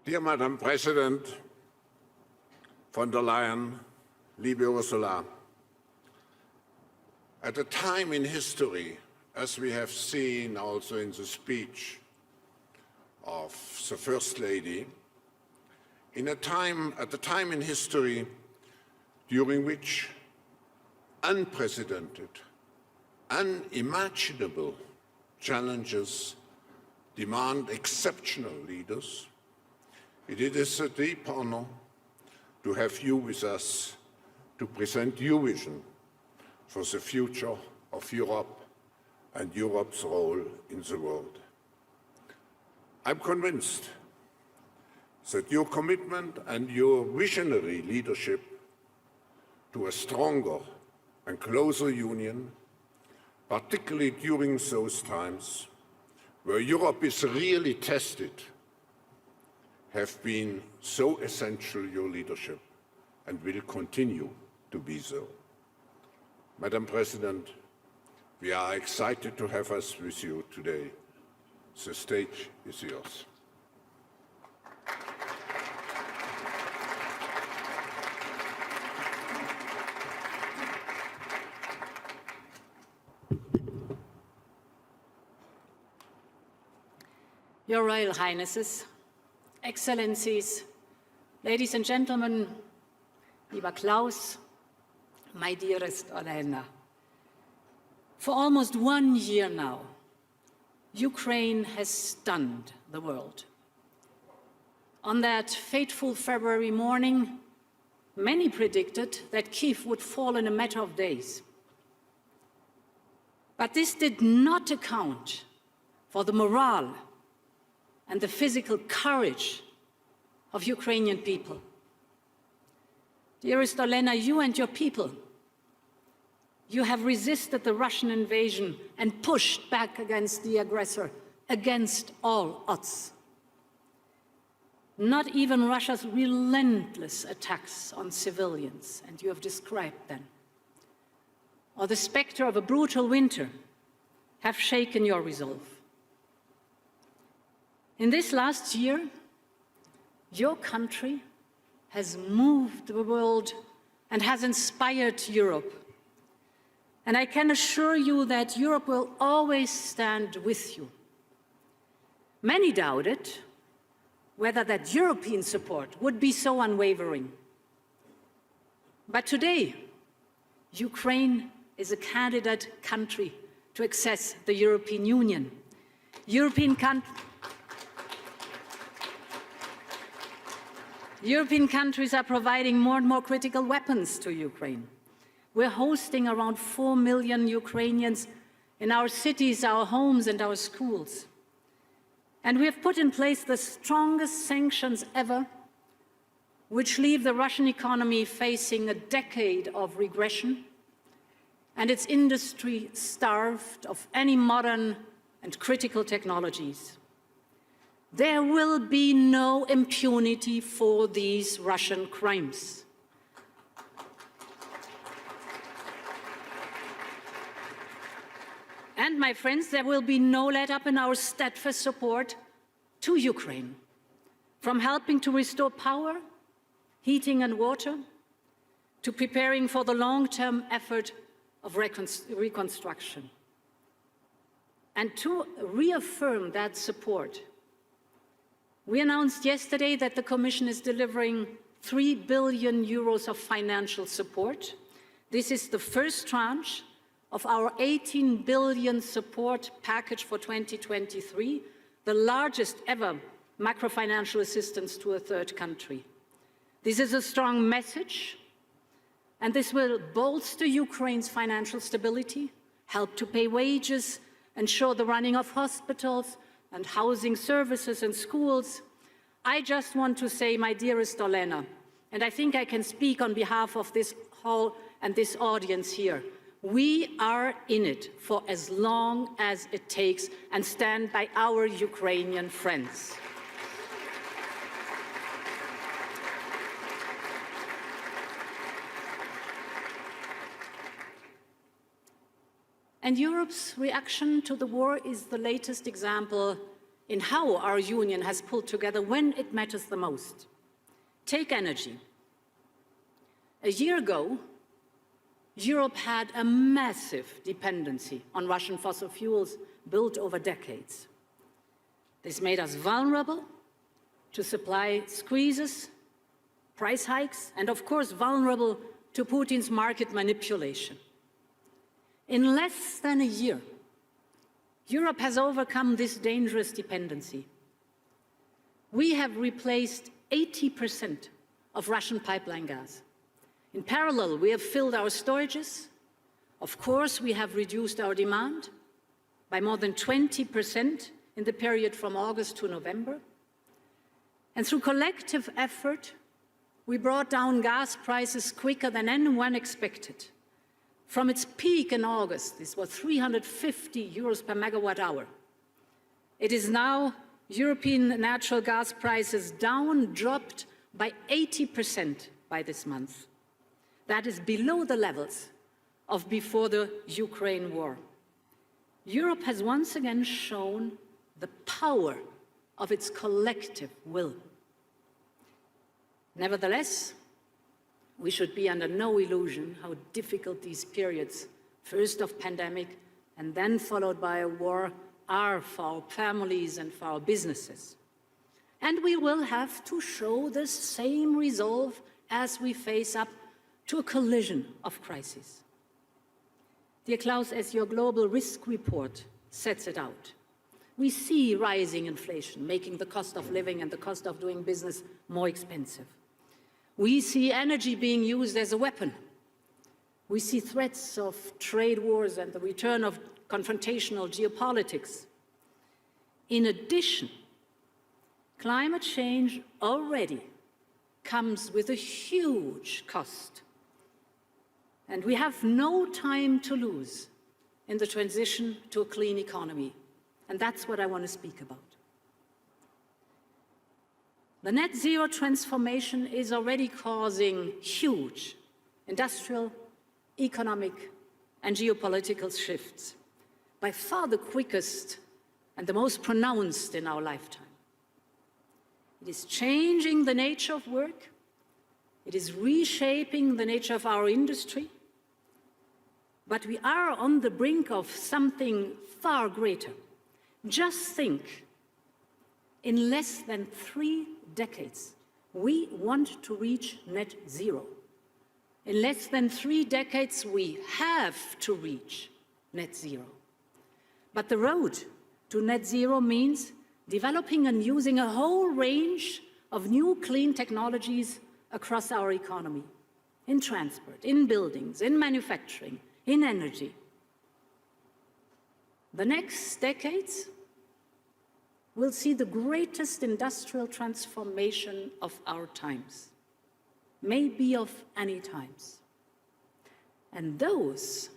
Dear Madam President von der Leyen, liebe Ursula, at a time in history, as we have seen also in the speech of the First Lady, at a time in history during which unprecedented, unimaginable challenges demand exceptional leaders, it is a deep honor to have you with us to present your vision for the future of Europe and Europe's role in the world. I'm convinced that your commitment and your visionary leadership to a stronger and closer union, particularly during those times where Europe is really tested, have been so essential, your leadership, and will continue to be so. Madam President, we are excited to have us with you today. The stage is yours. Your Royal Highnesses, Excellencies, ladies and gentlemen, lieber Klaus, my dearest Ursula, for almost 1 year now, Ukraine has stunned the world. On that fateful February morning, many predicted that Kyiv would fall in a matter of days. But this did not account for the morale and the physical courage of Ukrainian people. Dearest Olena, you and your people, you have resisted the Russian invasion and pushed back against the aggressor, against all odds. Not even Russia's relentless attacks on civilians, and you have described them, or the specter of a brutal winter have shaken your resolve. In this last year, your country has moved the world and has inspired Europe. And I can assure you that Europe will always stand with you. Many doubted whether that European support would be so unwavering. But today, Ukraine is a candidate country to access the European Union. European countries are providing more and more critical weapons to Ukraine. We're hosting around 4 million Ukrainians in our cities, our homes, and our schools. And we have put in place the strongest sanctions ever, which leave the Russian economy facing a decade of regression and its industry starved of any modern and critical technologies. There will be no impunity for these Russian crimes. And, my friends, there will be no let-up in our steadfast support to Ukraine, from helping to restore power, heating and water, to preparing for the long-term effort of reconstruction. And to reaffirm that support, we announced yesterday that the Commission is delivering 3 billion euros of financial support. This is the first tranche of our 18 billion support package for 2023, the largest ever macrofinancial assistance to a third country. This is a strong message, and this will bolster Ukraine's financial stability, help to pay wages, ensure the running of hospitals and housing services and schools. I just want to say, my dearest Olena, and I think I can speak on behalf of this hall and this audience here, we are in it for as long as it takes and stand by our Ukrainian friends. And Europe's reaction to the war is the latest example in how our union has pulled together when it matters the most. Take energy. A year ago, Europe had a massive dependency on Russian fossil fuels built over decades. This made us vulnerable to supply squeezes, price hikes, and of course vulnerable to Putin's market manipulation. In less than a year, Europe has overcome this dangerous dependency. We have replaced 80% of Russian pipeline gas. In parallel, we have filled our storages. Of course, we have reduced our demand by more than 20% in the period from August to November. And through collective effort, we brought down gas prices quicker than anyone expected. From its peak in August, this was 350 euros per megawatt hour. It is now European natural gas prices dropped by 80% by this month. That is below the levels of before the Ukraine war. Europe has once again shown the power of its collective will. Nevertheless, we should be under no illusion how difficult these periods, first of pandemic and then followed by a war, are for our families and for our businesses. And we will have to show the same resolve as we face up to a collision of crises. Dear Klaus, as your global risk report sets it out, we see rising inflation, making the cost of living and the cost of doing business more expensive. We see energy being used as a weapon. We see threats of trade wars and the return of confrontational geopolitics. In addition, climate change already comes with a huge cost. And we have no time to lose in the transition to a clean economy. And that's what I want to speak about. The net zero transformation is already causing huge industrial, economic, and geopolitical shifts, by far the quickest and the most pronounced in our lifetime. It is changing the nature of work. It is reshaping the nature of our industry. But we are on the brink of something far greater. Just think, in less than 3 decades, we want to reach net zero. In less than 3 decades, we have to reach net zero. But the road to net zero means developing and using a whole range of new clean technologies across our economy, in transport, in buildings, in manufacturing, in energy. The next decades will see the greatest industrial transformation of our times, maybe of any times. And those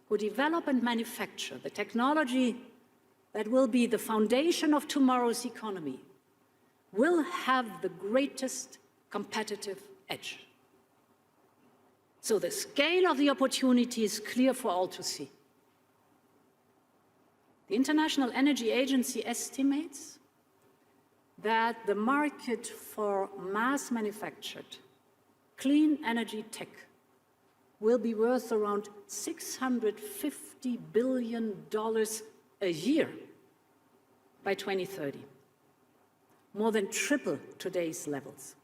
who develop and manufacture the technology that will be the foundation of tomorrow's economy will have the greatest competitive edge. So the scale of the opportunity is clear for all to see. The International Energy Agency estimates that the market for mass-manufactured clean energy tech will be worth around $650 billion a year by 2030, more than triple today's levels.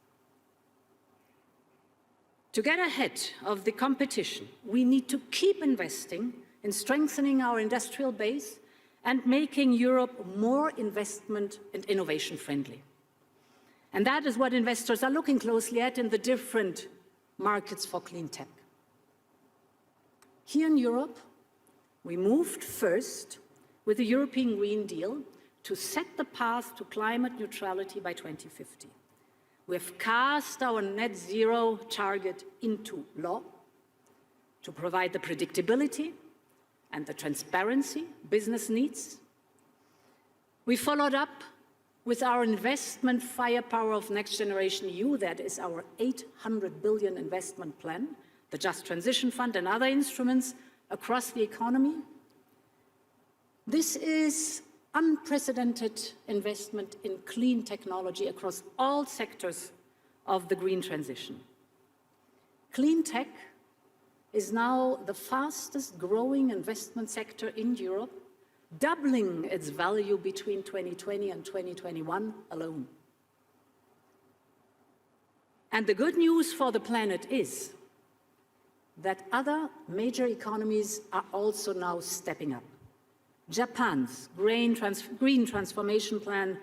To get ahead of the competition, we need to keep investing in strengthening our industrial base and making Europe more investment and innovation friendly. And that is what investors are looking closely at in the different markets for clean tech. Here in Europe, we moved first with the European Green Deal to set the path to climate neutrality by 2050. We have cast our net zero target into law to provide the predictability and the transparency business needs. We followed up with our investment firepower of Next Generation EU, that is our 800 billion investment plan, the Just Transition Fund and other instruments across the economy. This is unprecedented investment in clean technology across all sectors of the green transition. Clean tech is now the fastest growing investment sector in Europe, doubling its value between 2020 and 2021 alone. And the good news for the planet is that other major economies are also now stepping up. Japan's green transformation plan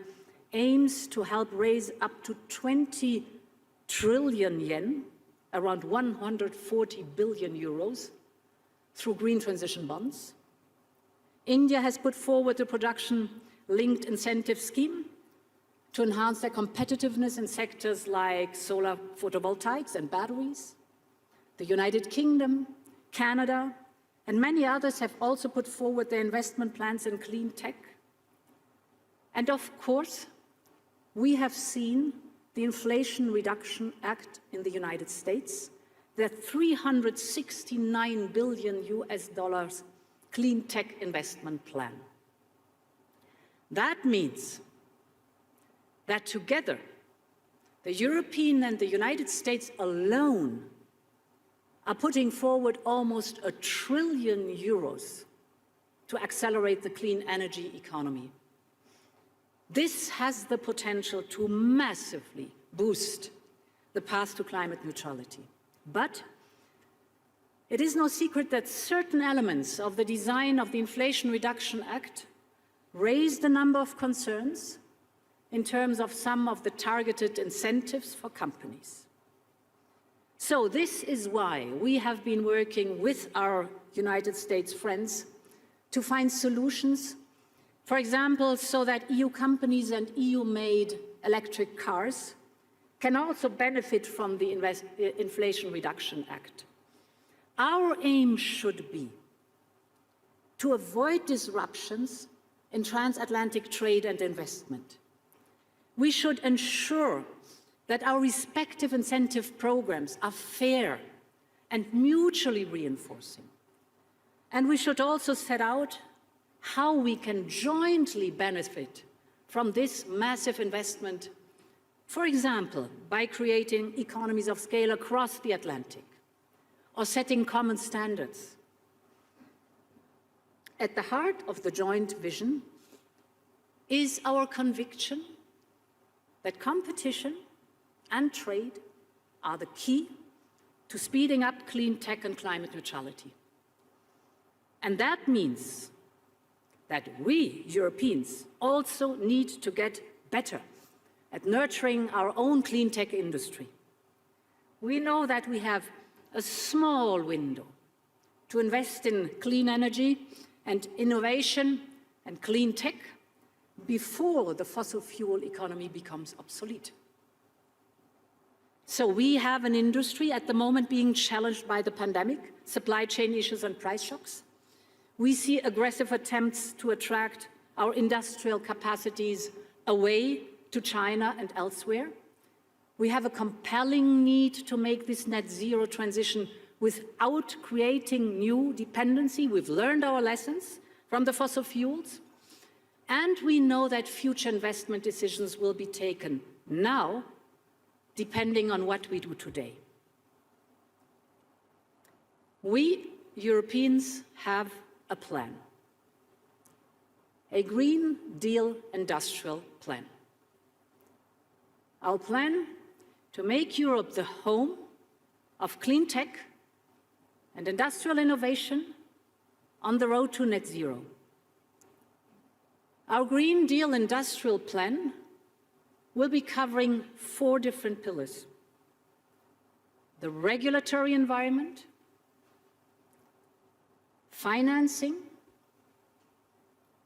aims to help raise up to 20 trillion yen, around 140 billion euros, through green transition bonds. India has put forward a production-linked incentive scheme to enhance their competitiveness in sectors like solar photovoltaics and batteries. The United Kingdom, Canada, and many others have also put forward their investment plans in clean tech. And of course, we have seen the Inflation Reduction Act in the United States, the $369 billion clean tech investment plan. That means that together, the European and the United States alone are putting forward almost €1 trillion to accelerate the clean energy economy. This has the potential to massively boost the path to climate neutrality. But it is no secret that certain elements of the design of the Inflation Reduction Act raised a number of concerns in terms of some of the targeted incentives for companies. So this is why we have been working with our United States friends to find solutions, for example, so that EU companies and EU-made electric cars can also benefit from the Inflation Reduction Act. Our aim should be to avoid disruptions in transatlantic trade and investment. We should ensure that our respective incentive programs are fair and mutually reinforcing. And we should also set out how we can jointly benefit from this massive investment, for example, by creating economies of scale across the Atlantic or setting common standards. At the heart of the joint vision is our conviction that competition and trade are the key to speeding up clean tech and climate neutrality. And that means that we, Europeans, also need to get better at nurturing our own clean tech industry. We know that we have a small window to invest in clean energy and innovation and clean tech before the fossil fuel economy becomes obsolete. So we have an industry at the moment being challenged by the pandemic, supply chain issues and price shocks. We see aggressive attempts to attract our industrial capacities away to China and elsewhere. We have a compelling need to make this net zero transition without creating new dependency. We've learned our lessons from the fossil fuels. And we know that future investment decisions will be taken now, depending on what we do today. We, Europeans, have a plan, a Green Deal industrial plan. Our plan to make Europe the home of clean tech and industrial innovation on the road to net zero. Our Green Deal industrial plan will be covering 4 different pillars: the regulatory environment, financing,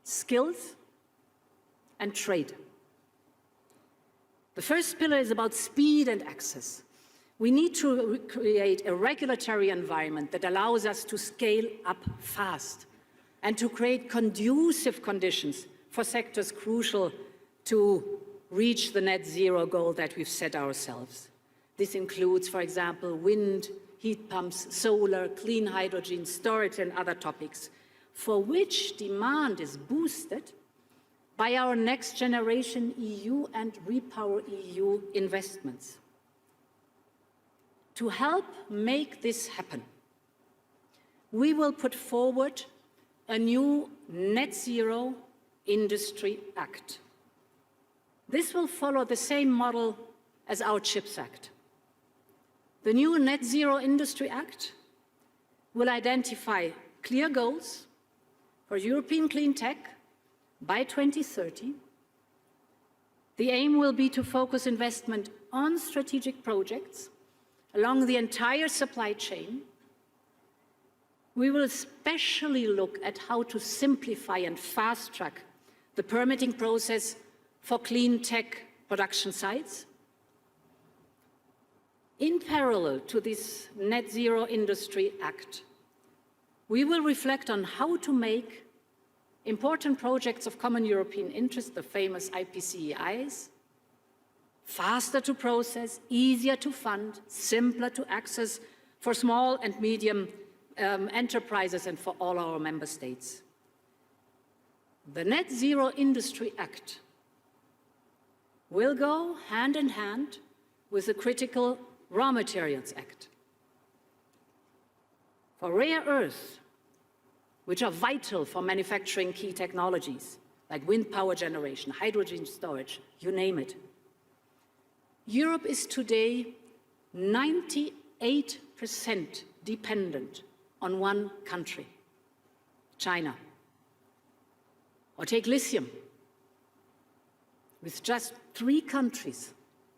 skills, and trade. The first pillar is about speed and access. We need to create a regulatory environment that allows us to scale up fast and to create conducive conditions for sectors crucial to reach the net zero goal that we've set ourselves. This includes, for example, wind, heat pumps, solar, clean hydrogen, storage, and other topics, for which demand is boosted by our Next Generation EU and Repower EU investments. To help make this happen, we will put forward a new Net Zero Industry Act. This will follow the same model as our CHIPS Act. The new Net Zero Industry Act will identify clear goals for European clean tech by 2030. The aim will be to focus investment on strategic projects along the entire supply chain. We will especially look at how to simplify and fast-track the permitting process for clean tech production sites. In parallel to this Net Zero Industry Act, we will reflect on how to make important projects of common European interest, the famous IPCEIs, faster to process, easier to fund, simpler to access for small and medium enterprises and for all our member states. The Net Zero Industry Act will go hand in hand with the critical Raw Materials Act. For rare earths, which are vital for manufacturing key technologies like wind power generation, hydrogen storage, you name it. Europe is today 98% dependent on one country, China. Or take lithium, with just 3 countries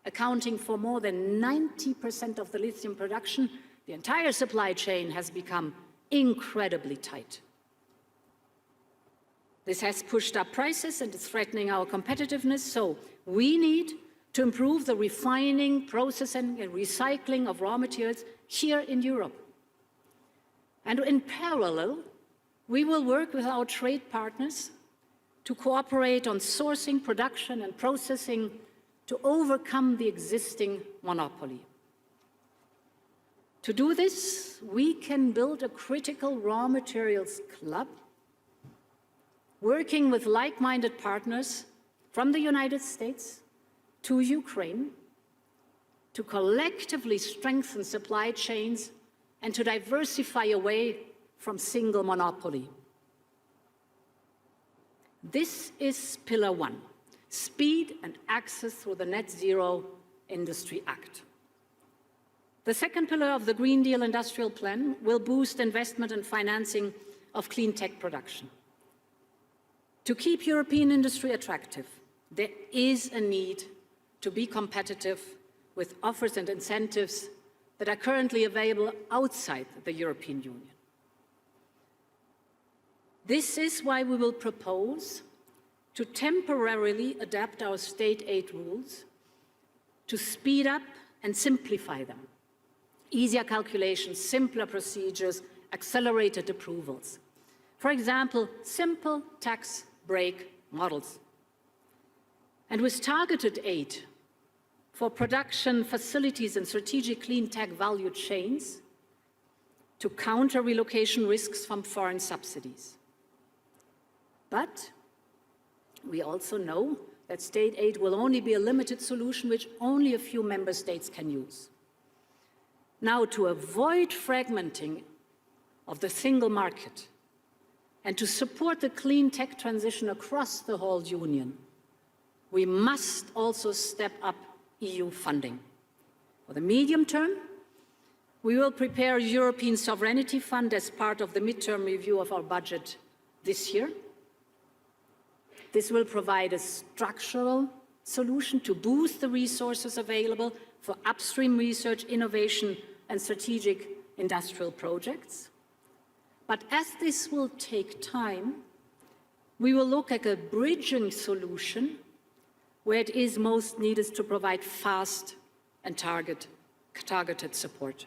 accounting for more than 90% of the lithium production, the entire supply chain has become incredibly tight. This has pushed up prices and is threatening our competitiveness, so we need to improve the refining, processing and recycling of raw materials here in Europe. And in parallel, we will work with our trade partners to cooperate on sourcing, production and processing to overcome the existing monopoly. To do this, we can build a critical raw materials club, working with like-minded partners from the United States to Ukraine to collectively strengthen supply chains and to diversify away from single monopoly. This is Pillar 1, speed and access through the Net Zero Industry Act. The second pillar of the Green Deal Industrial Plan will boost investment and financing of clean tech production. To keep European industry attractive, there is a need to be competitive with offers and incentives that are currently available outside the European Union. This is why we will propose to temporarily adapt our state aid rules to speed up and simplify them. Easier calculations, simpler procedures, accelerated approvals. For example, simple tax break models. And with targeted aid for production facilities and strategic clean tech value chains to counter relocation risks from foreign subsidies. But we also know that state aid will only be a limited solution which only a few member states can use. Now, to avoid fragmenting of the single market and to support the clean tech transition across the whole Union, we must also step up EU funding. For the medium term, we will prepare a European Sovereignty Fund as part of the midterm review of our budget this year. This will provide a structural solution to boost the resources available for upstream research, innovation, and strategic industrial projects. But as this will take time, we will look at a bridging solution where it is most needed to provide fast and targeted support.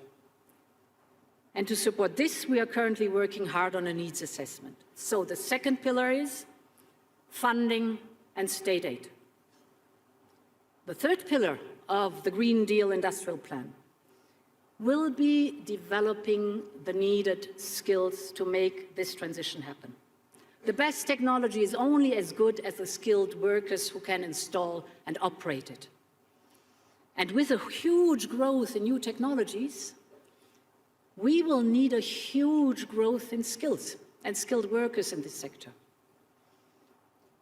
And to support this, we are currently working hard on a needs assessment. So the second pillar is funding and state aid. The third pillar of the Green Deal Industrial Plan will be developing the needed skills to make this transition happen. The best technology is only as good as the skilled workers who can install and operate it. And with a huge growth in new technologies, we will need a huge growth in skills and skilled workers in this sector.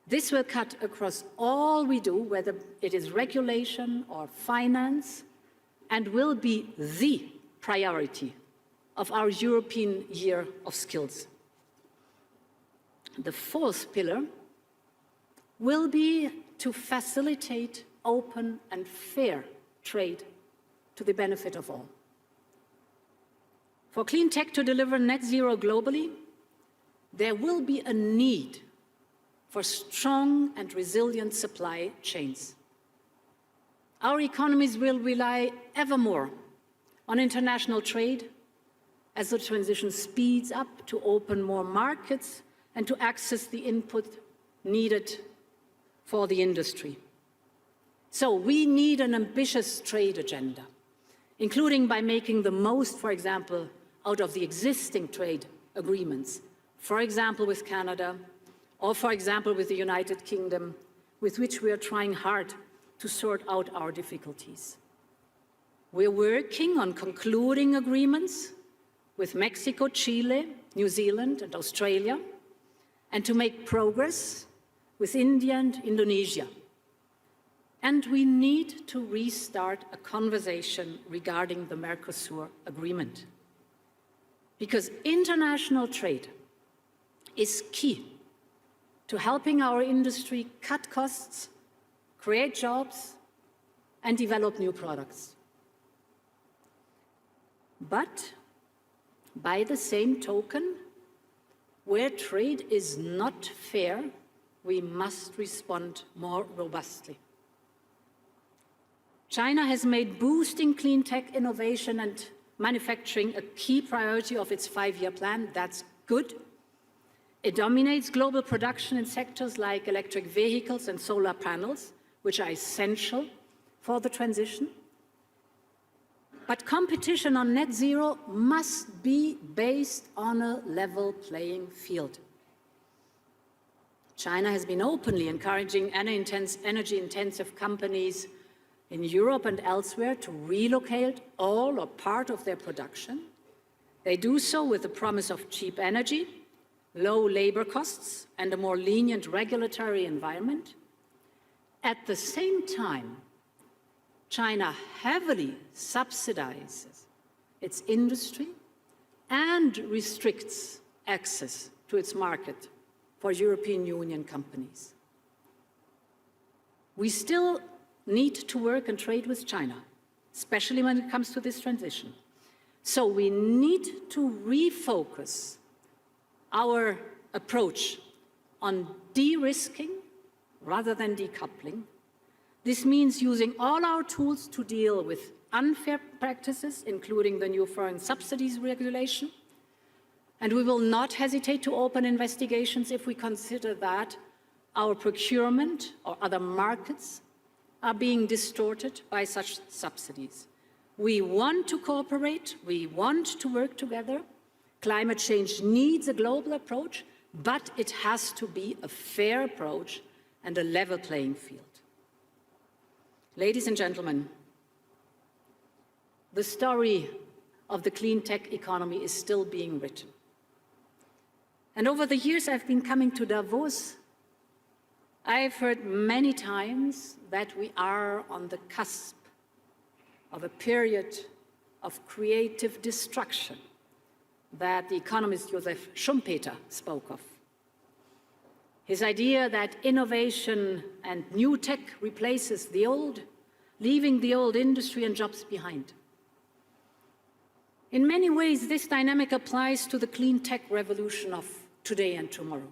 This will cut across all we do, whether it is regulation or finance, and will be the priority of our European Year of Skills. The fourth pillar will be to facilitate open and fair trade to the benefit of all. For clean tech to deliver net zero globally, there will be a need for strong and resilient supply chains. Our economies will rely ever more on international trade as the transition speeds up to open more markets and to access the input needed for the industry. So we need an ambitious trade agenda, including by making the most, for example, out of the existing trade agreements, for example with Canada, or for example with the United Kingdom, with which we are trying hard to sort out our difficulties. We're working on concluding agreements with Mexico, Chile, New Zealand, and Australia, and to make progress with India and Indonesia. And we need to restart a conversation regarding the Mercosur agreement, because international trade is key to helping our industry cut costs, create jobs, and develop new products. But by the same token, where trade is not fair, we must respond more robustly. China has made boosting clean tech innovation and manufacturing a key priority of its 5-year plan. That's good. It dominates global production in sectors like electric vehicles and solar panels, which are essential for the transition. But competition on net zero must be based on a level playing field. China has been openly encouraging energy-intensive companies in Europe and elsewhere to relocate all or part of their production. They do so with the promise of cheap energy, low labor costs, and a more lenient regulatory environment. At the same time, China heavily subsidizes its industry and restricts access to its market for European Union companies. We still need to work and trade with China, especially when it comes to this transition. So we need to refocus our approach on de-risking rather than decoupling. This means using all our tools to deal with unfair practices, including the new foreign subsidies regulation. And we will not hesitate to open investigations if we consider that our procurement or other markets are being distorted by such subsidies. We want to cooperate, we want to work together. Climate change needs a global approach, but it has to be a fair approach and a level playing field. Ladies and gentlemen, the story of the clean tech economy is still being written. And over the years I've been coming to Davos, I've heard many times that we are on the cusp of a period of creative destruction that the economist Joseph Schumpeter spoke of. His idea that innovation and new tech replaces the old, leaving the old industry and jobs behind. In many ways, this dynamic applies to the clean tech revolution of today and tomorrow.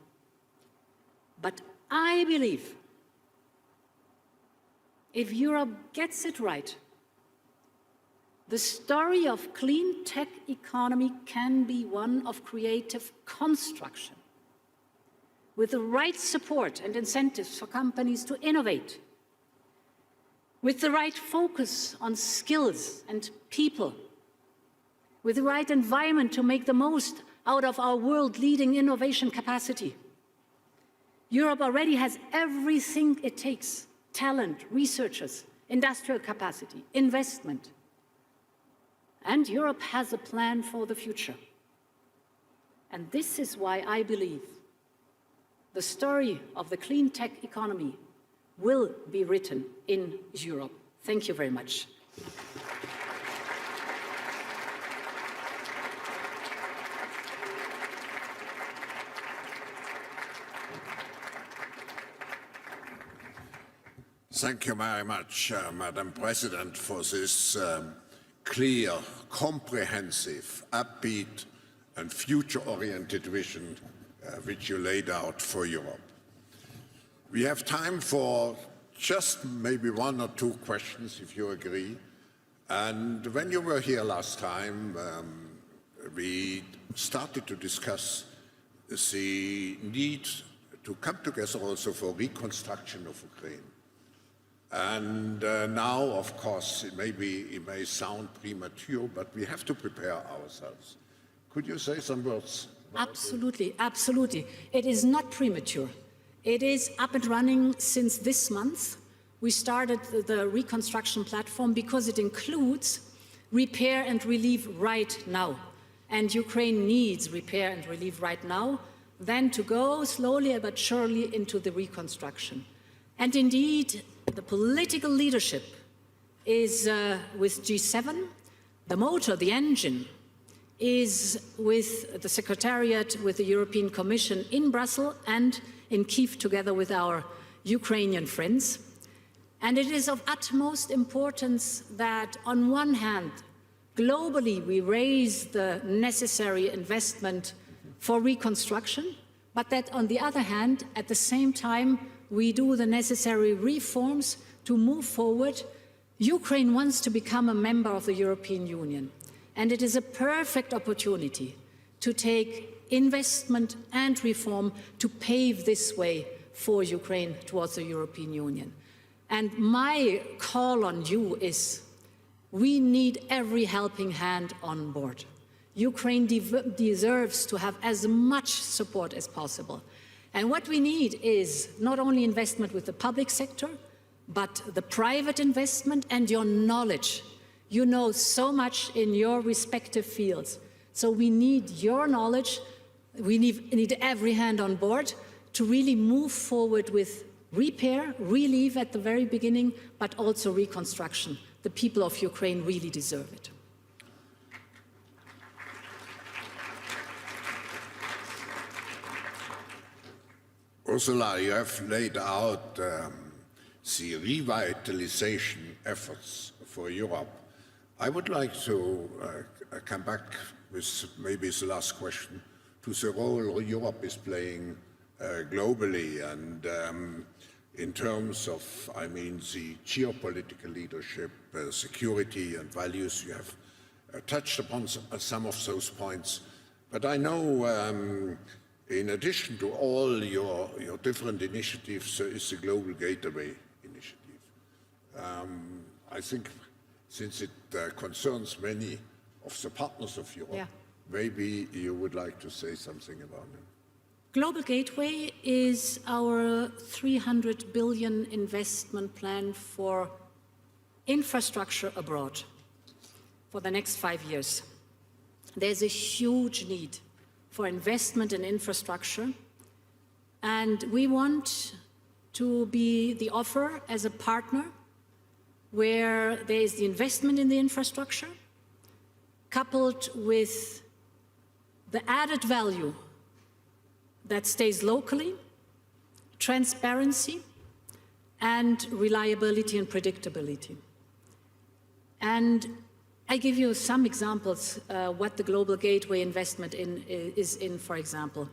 But I believe if Europe gets it right, the story of clean tech economy can be one of creative construction, with the right support and incentives for companies to innovate, with the right focus on skills and people, with the right environment to make the most out of our world-leading innovation capacity. Europe already has everything it takes: talent, researchers, industrial capacity, investment. And Europe has a plan for the future. And this is why I believe the story of the clean tech economy will be written in Europe. Thank you very much. Thank you very much, Madam President, for this clear, comprehensive, upbeat and future-oriented vision which you laid out for Europe. We have time for just maybe one or two questions, if you agree. And when you were here last time, we started to discuss the need to come together also for reconstruction of Ukraine. And now, of course, it may sound premature, but we have to prepare ourselves. Could you say some words? Absolutely, absolutely. It is not premature. It is up and running since this month. We started the reconstruction platform because it includes repair and relief right now. And Ukraine needs repair and relief right now, then to go slowly but surely into the reconstruction. And indeed, the political leadership is with G7. The motor, the engine, is with the Secretariat, with the European Commission in Brussels and in Kyiv, together with our Ukrainian friends. And it is of utmost importance that, on one hand, globally we raise the necessary investment for reconstruction, but that, on the other hand, at the same time, we do the necessary reforms to move forward. Ukraine wants to become a member of the European Union, and it is a perfect opportunity to take investment and reform to pave this way for Ukraine towards the European Union. And my call on you is, we need every helping hand on board. Ukraine deserves to have as much support as possible. And what we need is not only investment with the public sector, but the private investment and your knowledge. You know so much in your respective fields. So we need your knowledge. We need every hand on board to really move forward with repair, relief at the very beginning, but also reconstruction. The people of Ukraine really deserve it. Ursula, you have laid out the revitalization efforts for Europe. I would like to come back with maybe the last question to the role Europe is playing globally and in terms of, the geopolitical leadership, security and values. You have touched upon some of those points. But I know in addition to all your different initiatives, there is the Global Gateway initiative. I think since it concerns many of the partners of Europe, maybe you would like to say something about it. Global Gateway is our 300 billion investment plan for infrastructure abroad for the next 5 years. There's a huge need for investment in infrastructure, and we want to be the offer as a partner where there is the investment in the infrastructure coupled with the added value that stays locally, transparency, and reliability and predictability. And I give you some examples what the Global Gateway investment is in, for example.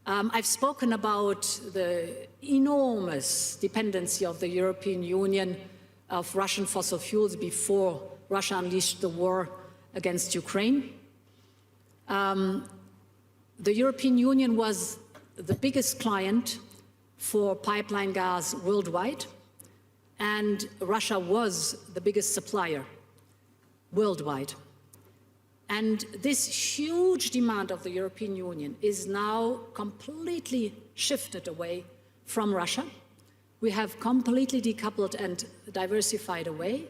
I've spoken about the enormous dependency of the European Union of Russian fossil fuels before Russia unleashed the war against Ukraine. The European Union was the biggest client for pipeline gas worldwide, and Russia was the biggest supplier worldwide. And this huge demand of the European Union is now completely shifted away from Russia. We have completely decoupled and diversified away.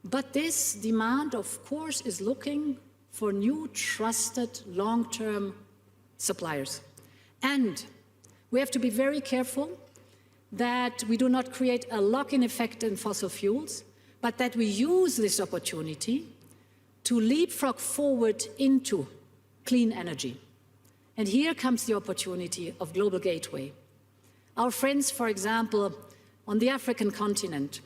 But this demand, of course, is looking for new, trusted, long-term suppliers. And we have to be very careful that we do not create a lock-in effect in fossil fuels, but that we use this opportunity to leapfrog forward into clean energy. And here comes the opportunity of Global Gateway. Our friends, for example, on the African continent,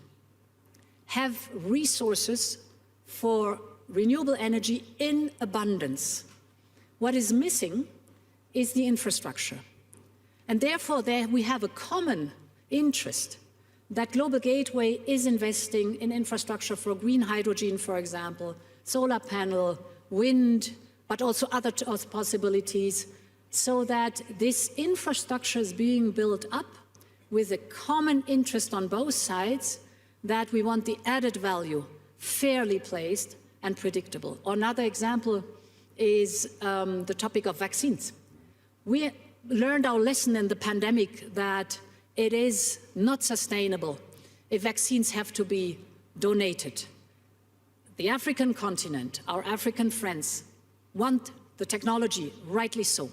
have resources for renewable energy in abundance. What is missing is the infrastructure. And therefore, there we have a common interest that Global Gateway is investing in infrastructure for green hydrogen, for example, solar panel, wind, but also other possibilities, so that this infrastructure is being built up with a common interest on both sides, that we want the added value fairly placed and predictable. Another example is the topic of vaccines. We learned our lesson in the pandemic that it is not sustainable if vaccines have to be donated. The African continent, our African friends, want the technology, rightly so.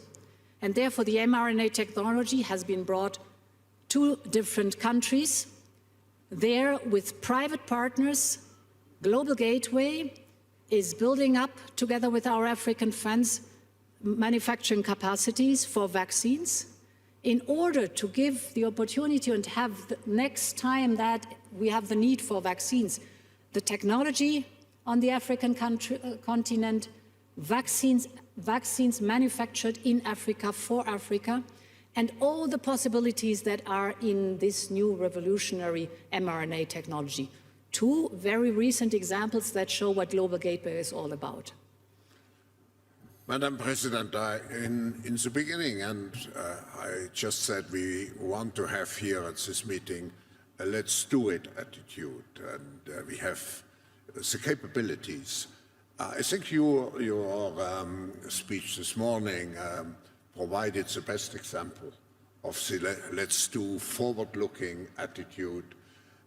And therefore, the mRNA technology has been brought to different countries. There, with private partners, Global Gateway is building up, together with our African friends, manufacturing capacities for vaccines in order to give the opportunity and have the next time that we have the need for vaccines, the technology on the African continent, vaccines manufactured in Africa for Africa, and all the possibilities that are in this new revolutionary mRNA technology. Two very recent examples that show what Global Gateway is all about. Madam President, in the beginning, and I just said we want to have here at this meeting a let's do it attitude, and we have the capabilities. I think your speech this morning provided the best example of the let's do forward-looking attitude,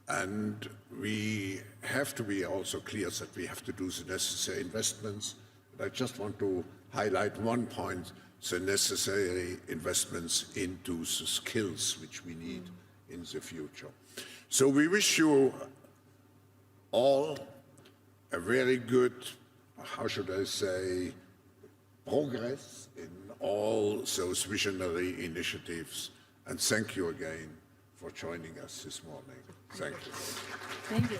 and we have to be also clear that we have to do the necessary investments. I just want to highlight one point, the necessary investments into the skills which we need in the future. So we wish you all a very good, how should I say, progress in all those visionary initiatives. And thank you again for joining us this morning. Thank you. Thank you.